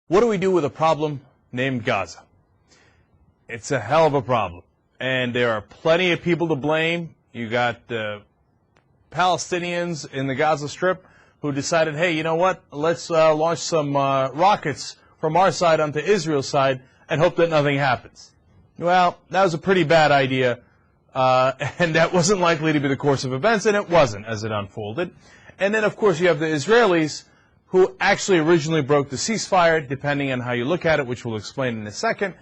What do we do with a problem named Gaza? It's a hell of a problem, and there are plenty of people to blame. You got the Palestinians in the Gaza Strip who decided, hey, you know what, let's launch some rockets from our side onto Israel's side and hope that nothing happens. Well, that was a pretty bad idea, and that wasn't likely to be the course of events, and it wasn't as it unfolded. And then, of course, you have the Israelis who actually originally broke the ceasefire, depending on how you look at it, which we'll explain in a second,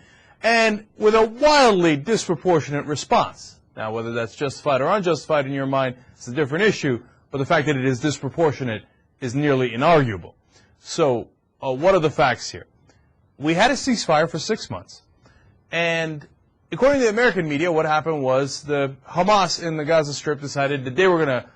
and with a wildly disproportionate response. Now, whether that's justified or unjustified in your mind is a different issue, but the fact that it is disproportionate is nearly inarguable. So, what are the facts here? We had a ceasefire for 6 months, and according to the American media, what happened was the Hamas in the Gaza Strip decided that they were going to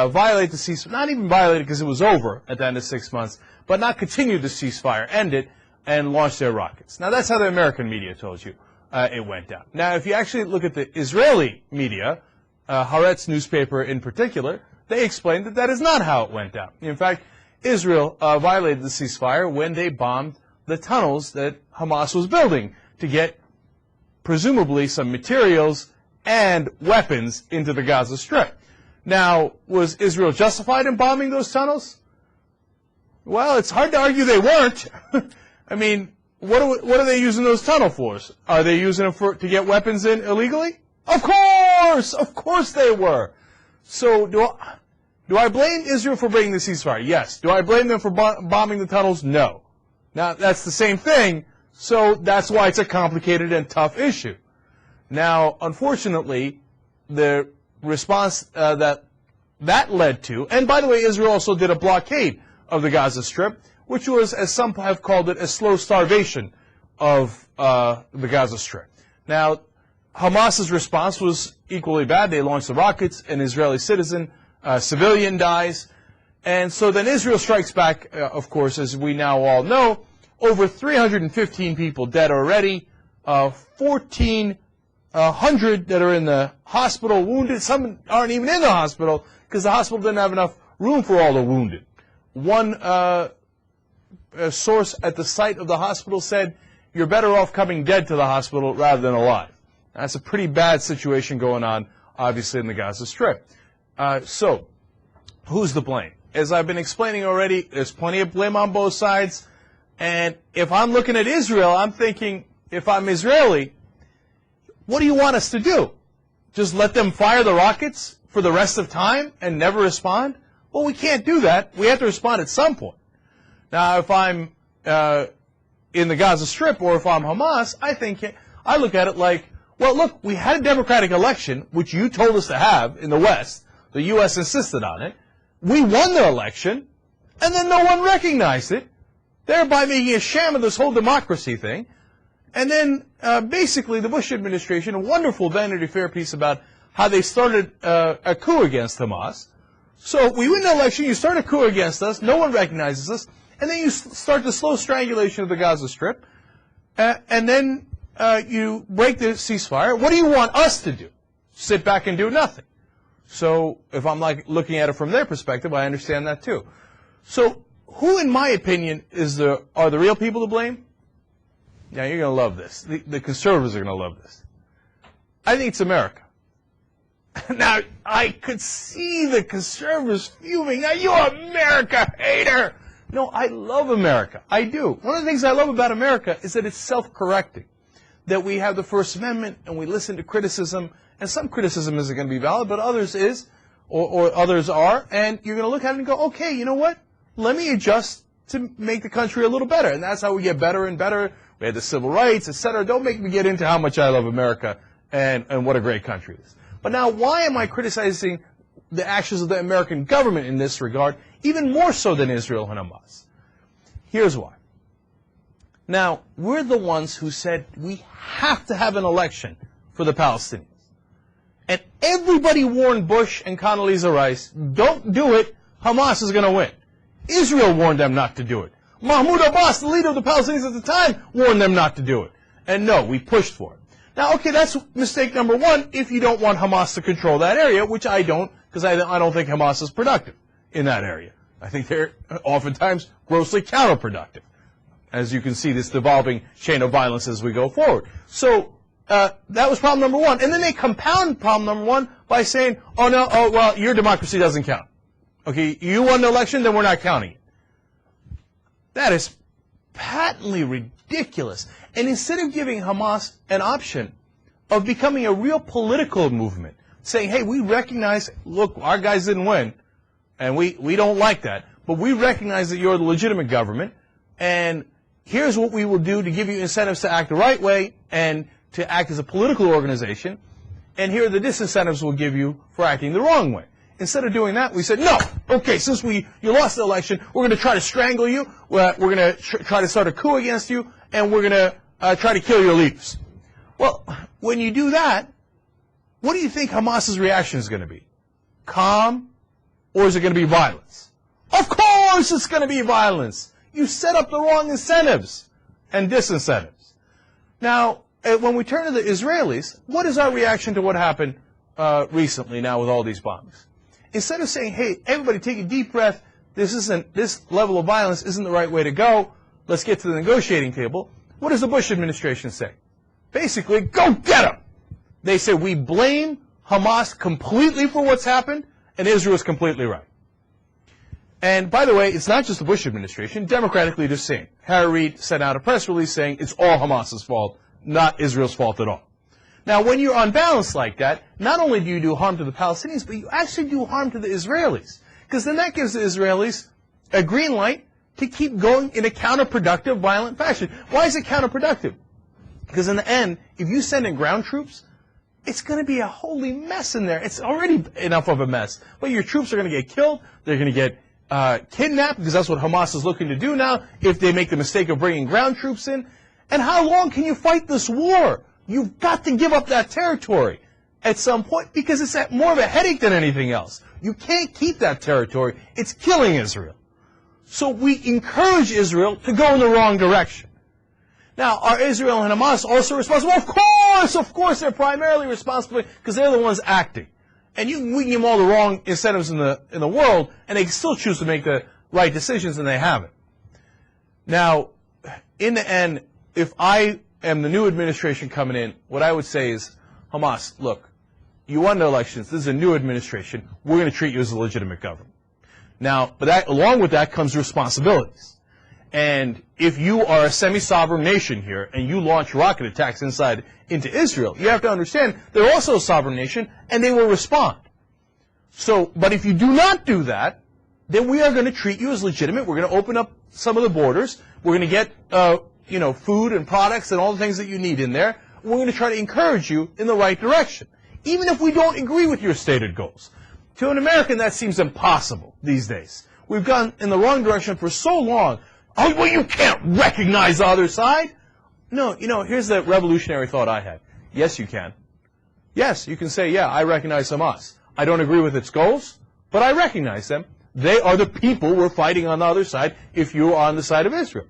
violate the ceasefire, not even violate it because it was over at the end of 6 months, but not continue the ceasefire, end it, and launch their rockets. Now, that's how the American media told you it went down. Now, if you actually look at the Israeli media, Haaretz newspaper in particular, they explained that that is not how it went down. In fact, Israel violated the ceasefire when they bombed the tunnels that Hamas was building to get, presumably, some materials and weapons into the Gaza Strip. Now, was Israel justified in bombing those tunnels? Well, it's hard to argue they weren't. I mean, what are they using those tunnel floors? Are they using them to get weapons in illegally? Of course they were. So do I blame Israel for breaking the ceasefire? Yes. Do I blame them for bombing the tunnels? No. Now, that's the same thing, so that's why it's a complicated and tough issue. Now, unfortunately, the response that led to, and by the way, Israel also did a blockade of the Gaza Strip, which was, as some have called it, a slow starvation of the Gaza Strip. Now, Hamas's response was equally bad. They launched the rockets, an Israeli civilian dies, and so then Israel strikes back, of course, as we now all know, over 315 people dead already, 1,400 that are in the hospital, wounded. Some aren't even in the hospital because the hospital didn't have enough room for all the wounded. One source at the site of the hospital said, you're better off coming dead to the hospital rather than alive. That's a pretty bad situation going on, obviously, in the Gaza Strip. So, who's to blame? As I've been explaining already, there's plenty of blame on both sides. And if I'm looking at Israel, I'm thinking, if I'm Israeli, what do you want us to do? Just let them fire the rockets for the rest of time and never respond? Well, we can't do that. We have to respond at some point. Now, if I'm in the Gaza Strip or if I'm Hamas, I look at it like, well, look, we had a democratic election, which you told us to have in the West. The U.S. insisted on it. We won the election, and then no one recognized it, thereby making a sham of this whole democracy thing. And then, basically, the Bush administration, a wonderful Vanity Fair piece about how they started a coup against Hamas. So we win the election, you start a coup against us, no one recognizes us, and then you start the slow strangulation of the Gaza Strip, and then you break the ceasefire. What do you want us to do? Sit back and do nothing. So if I'm looking at it from their perspective, I understand that too. So who, in my opinion, are the real people to blame? Now, you're going to love this. The conservatives are going to love this. I think it's America. Now, I could see the conservatives fuming. Now, you're an America hater. No, I love America. I do. One of the things I love about America is that it's self-correcting. That we have the First Amendment and we listen to criticism. And some criticism isn't going to be valid, but others is, or others are. And you're going to look at it and go, okay, you know what? Let me adjust to make the country a little better. And that's how we get better and better. We had the civil rights, etc. Don't make me get into how much I love America and what a great country it is. But now, why am I criticizing the actions of the American government in this regard, even more so than Israel and Hamas? Here's why. Now, we're the ones who said we have to have an election for the Palestinians. And everybody warned Bush and Condoleezza Rice, don't do it, Hamas is going to win. Israel warned them not to do it. Mahmoud Abbas, the leader of the Palestinians at the time, warned them not to do it. And no, we pushed for it. Now, okay, that's mistake number one if you don't want Hamas to control that area, which I don't, because I don't think Hamas is productive in that area. I think they're oftentimes grossly counterproductive. as you can see, this devolving chain of violence as we go forward. So that was problem number one. And then they compound problem number one by saying, oh, no, oh, well, your democracy doesn't count. Okay, you won the election, then we're not counting it. That is patently ridiculous. And instead of giving Hamas an option of becoming a real political movement, saying, hey, we recognize, look, our guys didn't win, and we don't like that, but we recognize that you're the legitimate government, and here's what we will do to give you incentives to act the right way and to act as a political organization, and here are the disincentives we'll give you for acting the wrong way. Instead of doing that, we said, no, okay, since you lost the election, we're going to try to strangle you, we're going to try to start a coup against you, and we're going to try to kill your leaders. Well, when you do that, what do you think Hamas's reaction is going to be? Calm, or is it going to be violence? Of course it's going to be violence. You set up the wrong incentives and disincentives. Now, when we turn to the Israelis, what is our reaction to what happened recently now with all these bombings? Instead of saying, hey, everybody take a deep breath, this level of violence isn't the right way to go, let's get to the negotiating table, what does the Bush administration say? Basically, go get them! They say, we blame Hamas completely for what's happened, and Israel is completely right. And by the way, it's not just the Bush administration, democratically the same. Harry Reid sent out a press release saying it's all Hamas's fault, not Israel's fault at all. Now, when you're unbalanced like that, not only do you do harm to the Palestinians, but you actually do harm to the Israelis. Because then that gives the Israelis a green light to keep going in a counterproductive, violent fashion. Why is it counterproductive? Because in the end, if you send in ground troops, it's going to be a holy mess in there. It's already enough of a mess. But your troops are going to get killed. They're going to get kidnapped, because that's what Hamas is looking to do now, if they make the mistake of bringing ground troops in. And how long can you fight this war? You've got to give up that territory at some point, because it's more of a headache than anything else. You can't keep that territory. It's killing Israel. So we encourage Israel to go in the wrong direction. Now, are Israel and Hamas also responsible? Of course they're primarily responsible, because they're the ones acting. And we can give them all the wrong incentives in the world, and they can still choose to make the right decisions, and they haven't. Now, in the end, if I am the new administration coming in, what I would say is, Hamas, look, you won the elections. This is a new administration. We're going to treat you as a legitimate government. Now, but along with that comes responsibilities. And if you are a semi-sovereign nation here and you launch rocket attacks into Israel, you have to understand they're also a sovereign nation and they will respond. So, but if you do not do that, then we are going to treat you as legitimate. We're going to open up some of the borders. We're going to get food and products and all the things that you need in there. We're going to try to encourage you in the right direction, even if we don't agree with your stated goals. To an American, that seems impossible these days. We've gone in the wrong direction for so long. Oh, well, you can't recognize the other side. No, here's the revolutionary thought I had. Yes, you can. Yes, you can say, yeah, I recognize Hamas. I don't agree with its goals, but I recognize them. They are the people we're fighting on the other side if you're on the side of Israel.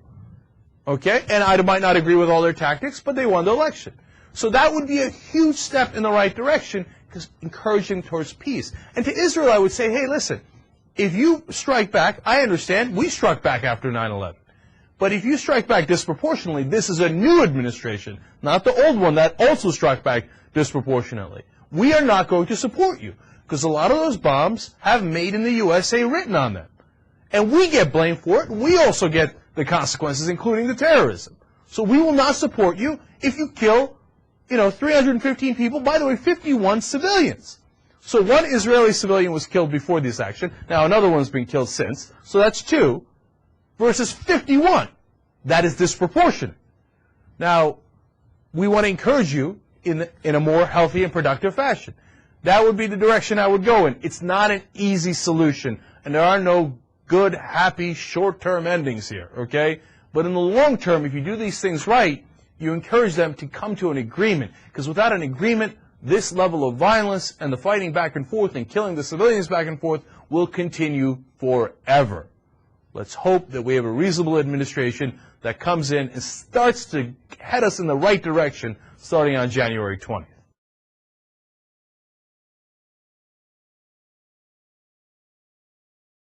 Okay? And I might not agree with all their tactics, but they won the election. So that would be a huge step in the right direction, because encouraging towards peace. And to Israel, I would say, hey, listen, if you strike back, I understand, we struck back after 9/11. But if you strike back disproportionately, this is a new administration, not the old one that also struck back disproportionately. We are not going to support you, because a lot of those bombs have made in the USA written on them. And we get blamed for it. We also get the consequences, including the terrorism. So we will not support you if you kill, 315 people, by the way, 51 civilians. So one Israeli civilian was killed before this action. Now another one's been killed since. So that's 2 versus 51. That is disproportionate. Now, we want to encourage you in a more healthy and productive fashion. That would be the direction I would go in. It's not an easy solution, and there are no good, happy, short-term endings here, okay? But in the long term, if you do these things right, you encourage them to come to an agreement. Because without an agreement, this level of violence and the fighting back and forth and killing the civilians back and forth will continue forever. Let's hope that we have a reasonable administration that comes in and starts to head us in the right direction starting on January 20th.